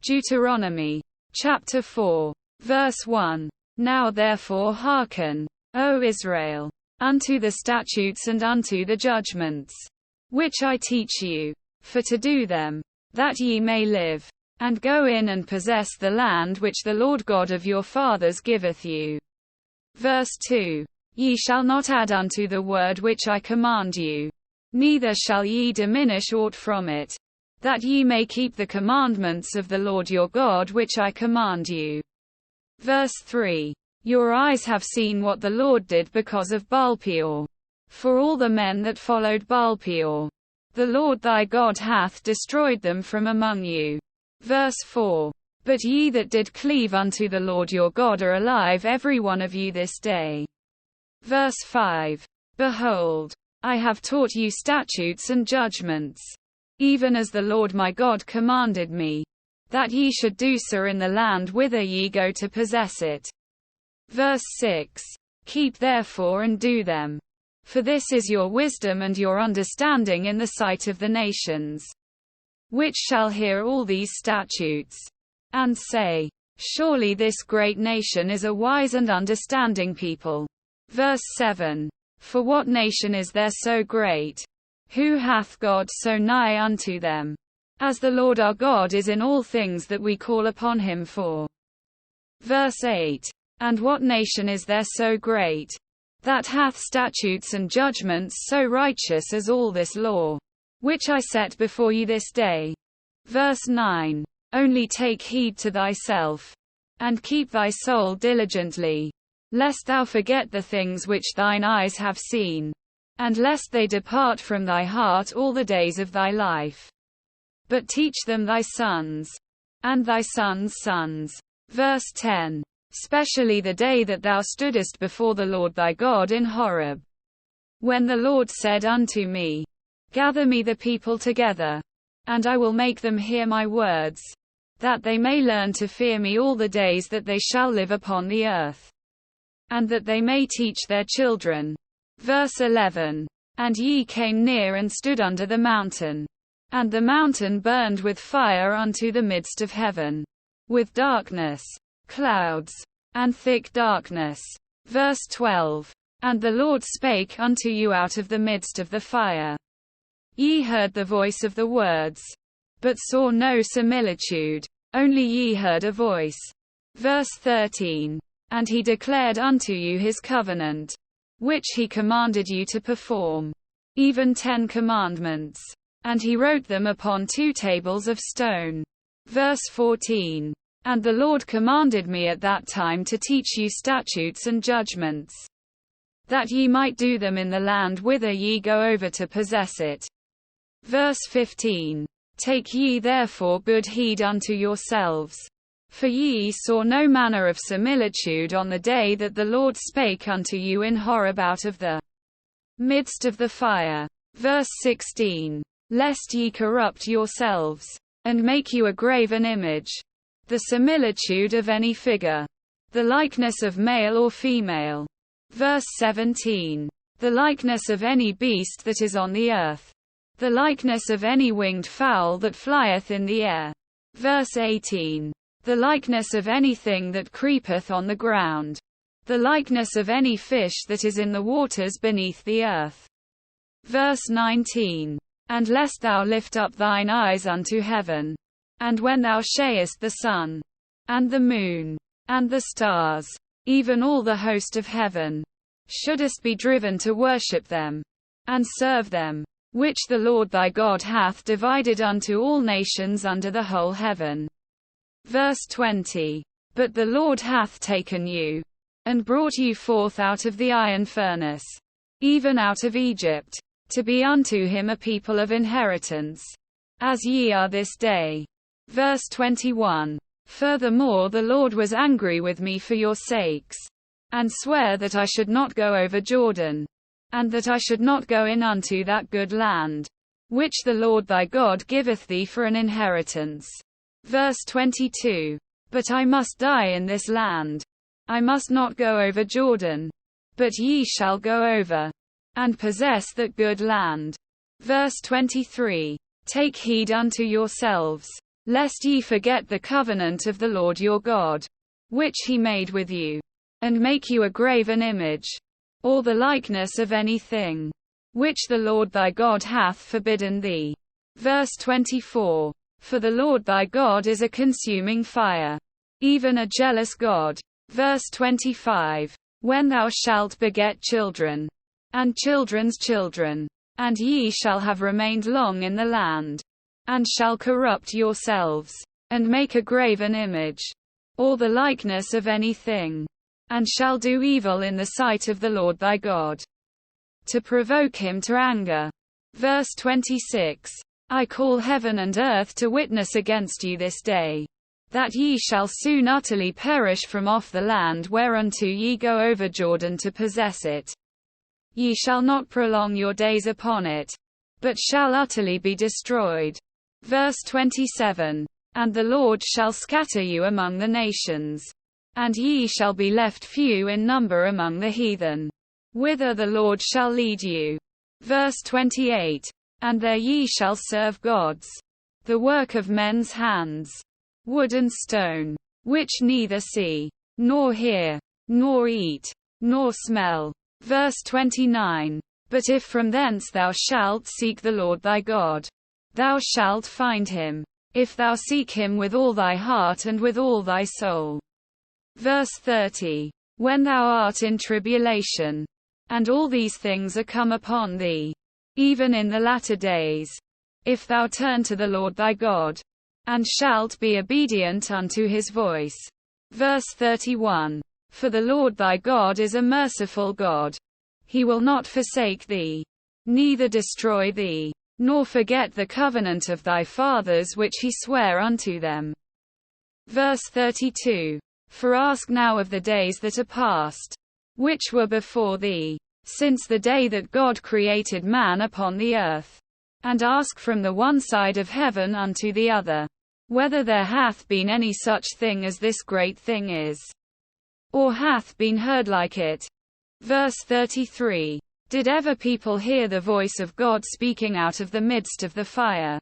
Deuteronomy, chapter 4, verse 1. Now therefore hearken, O Israel, unto the statutes and unto the judgments, which I teach you, for to do them, that ye may live, and go in and possess the land which the Lord God of your fathers giveth you. Verse 2. Ye shall not add unto the word which I command you, neither shall ye diminish aught from it, that ye may keep the commandments of the Lord your God which I command you. Verse 3. Your eyes have seen what the Lord did because of Baalpeor. For all the men that followed Baalpeor, the Lord thy God hath destroyed them from among you. Verse 4. But ye that did cleave unto the Lord your God are alive every one of you this day. Verse 5. Behold, I have taught you statutes and judgments, even as the Lord my God commanded me, that ye should do so in the land whither ye go to possess it. Verse 6. Keep therefore and do them, for this is your wisdom and your understanding in the sight of the nations, which shall hear all these statutes, and say, surely this great nation is a wise and understanding people. Verse 7. For what nation is there so great? Who hath God so nigh unto them? As the Lord our God is in all things that we call upon him for. Verse 8. And what nation is there so great, that hath statutes and judgments so righteous as all this law, which I set before you this day? Verse 9. Only take heed to thyself, and keep thy soul diligently, lest thou forget the things which thine eyes have seen, and lest they depart from thy heart all the days of thy life. But teach them thy sons, and thy sons' sons. Verse 10. Specially the day that thou stoodest before the Lord thy God in Horeb, when the Lord said unto me, Gather me the people together, and I will make them hear my words, that they may learn to fear me all the days that they shall live upon the earth, and that they may teach their children. Verse 11. And ye came near and stood under the mountain, and the mountain burned with fire unto the midst of heaven, with darkness, clouds, and thick darkness. Verse 12. And the Lord spake unto you out of the midst of the fire. Ye heard the voice of the words, but saw no similitude, only ye heard a voice. Verse 13. And he declared unto you his covenant, which he commanded you to perform, even 10 commandments. And he wrote them upon 2 tables of stone. Verse 14. And the Lord commanded me at that time to teach you statutes and judgments, that ye might do them in the land whither ye go over to possess it. Verse 15. Take ye therefore good heed unto yourselves, for ye saw no manner of similitude on the day that the Lord spake unto you in Horeb out of the midst of the fire. Verse 16. Lest ye corrupt yourselves, and make you a graven image, the similitude of any figure, the likeness of male or female. Verse 17. The likeness of any beast that is on the earth, the likeness of any winged fowl that flieth in the air. Verse 18. The likeness of anything that creepeth on the ground, the likeness of any fish that is in the waters beneath the earth. Verse 19. And lest thou lift up thine eyes unto heaven, and when thou shayest the sun, and the moon, and the stars, even all the host of heaven, shouldest be driven to worship them, and serve them, which the Lord thy God hath divided unto all nations under the whole heaven. Verse 20. But the Lord hath taken you, and brought you forth out of the iron furnace, even out of Egypt, to be unto him a people of inheritance, as ye are this day. Verse 21. Furthermore the Lord was angry with me for your sakes, and sware that I should not go over Jordan, and that I should not go in unto that good land, which the Lord thy God giveth thee for an inheritance. Verse 22. But I must die in this land. I must not go over Jordan, but ye shall go over, and possess that good land. Verse 23. Take heed unto yourselves, lest ye forget the covenant of the Lord your God, which he made with you, and make you a graven image, or the likeness of any thing, which the Lord thy God hath forbidden thee. Verse 24. For the Lord thy God is a consuming fire, even a jealous God. Verse 25. When thou shalt beget children, and children's children, and ye shall have remained long in the land, and shall corrupt yourselves, and make a graven image, or the likeness of any thing, and shall do evil in the sight of the Lord thy God, to provoke him to anger. Verse 26. I call heaven and earth to witness against you this day, that ye shall soon utterly perish from off the land whereunto ye go over Jordan to possess it. Ye shall not prolong your days upon it, but shall utterly be destroyed. Verse 27. And the Lord shall scatter you among the nations, and ye shall be left few in number among the heathen, whither the Lord shall lead you. Verse 28. And there ye shall serve gods, the work of men's hands, wood and stone, which neither see, nor hear, nor eat, nor smell. Verse 29. But if from thence thou shalt seek the Lord thy God, thou shalt find him, if thou seek him with all thy heart and with all thy soul. Verse 30. When thou art in tribulation, and all these things are come upon thee, even in the latter days, if thou turn to the Lord thy God, and shalt be obedient unto his voice. Verse 31. For the Lord thy God is a merciful God. He will not forsake thee, neither destroy thee, nor forget the covenant of thy fathers which he sware unto them. Verse 32. For ask now of the days that are past, which were before thee, since the day that God created man upon the earth, and ask from the one side of heaven unto the other, whether there hath been any such thing as this great thing is, or hath been heard like it. Verse 33. Did ever people hear the voice of God speaking out of the midst of the fire,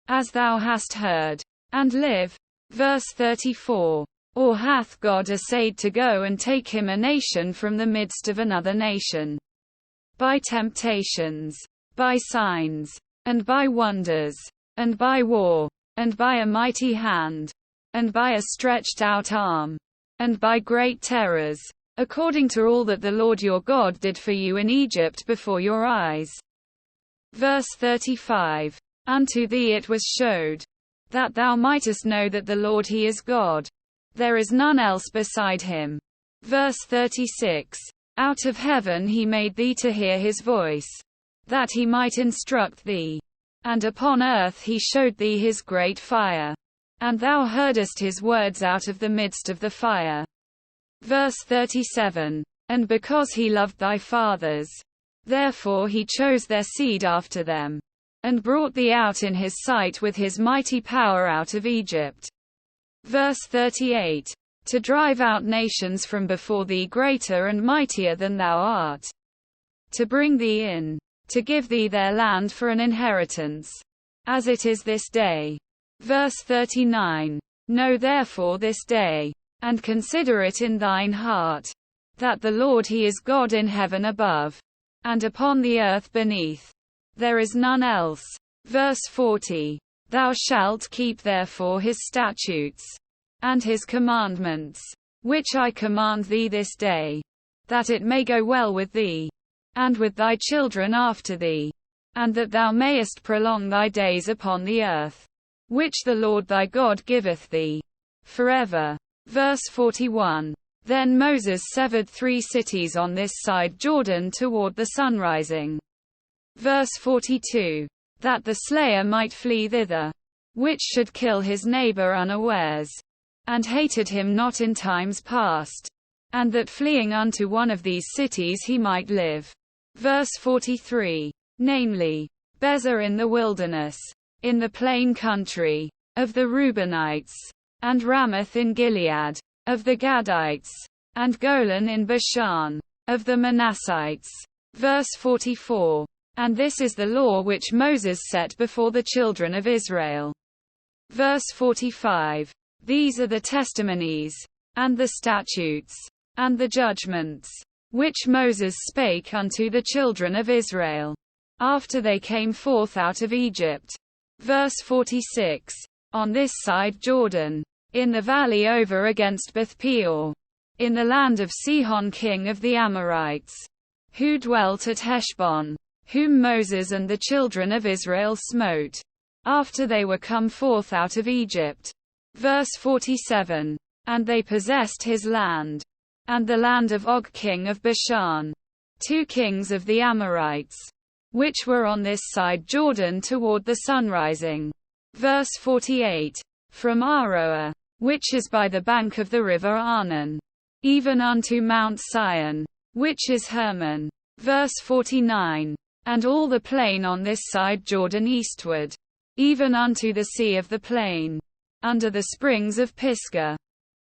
as thou hast heard, and live? Verse 34. Or hath God essayed to go and take him a nation from the midst of another nation, by temptations, by signs, and by wonders, and by war, and by a mighty hand, and by a stretched out arm, and by great terrors, according to all that the Lord your God did for you in Egypt before your eyes? Verse 35. Unto thee it was showed, that thou mightest know that the Lord he is God. There is none else beside him. Verse 36. Out of heaven he made thee to hear his voice, that he might instruct thee. And upon earth he showed thee his great fire, and thou heardest his words out of the midst of the fire. Verse 37. And because he loved thy fathers, therefore he chose their seed after them, and brought thee out in his sight with his mighty power out of Egypt. Verse 38. To drive out nations from before thee greater and mightier than thou art, to bring thee in, to give thee their land for an inheritance, as it is this day. Verse 39. Know therefore this day, and consider it in thine heart, that the Lord he is God in heaven above, and upon the earth beneath. There is none else. Verse 40. Thou shalt keep therefore his statutes, and his commandments, which I command thee this day, that it may go well with thee, and with thy children after thee, and that thou mayest prolong thy days upon the earth, which the Lord thy God giveth thee, forever. Verse 41. Then Moses severed 3 cities on this side Jordan toward the sunrising. Verse 42. That the slayer might flee thither, which should kill his neighbor unawares, and hated him not in times past, and that fleeing unto one of these cities he might live. Verse 43. Namely, Bezer in the wilderness, in the plain country, of the Reubenites, and Ramoth in Gilead, of the Gadites, and Golan in Bashan, of the Manassites. Verse 44. And this is the law which Moses set before the children of Israel. Verse 45. These are the testimonies, and the statutes, and the judgments, which Moses spake unto the children of Israel, after they came forth out of Egypt. Verse 46. On this side Jordan, in the valley over against Beth-peor, in the land of Sihon king of the Amorites, who dwelt at Heshbon, whom Moses and the children of Israel smote, after they were come forth out of Egypt. Verse 47. And they possessed his land, and the land of Og king of Bashan, 2 kings of the Amorites, which were on this side Jordan toward the sunrising. Verse 48. From Aroer, which is by the bank of the river Arnon, even unto Mount Sion, which is Hermon. Verse 49. And all the plain on this side Jordan eastward, even unto the sea of the plain, under the springs of Pisgah.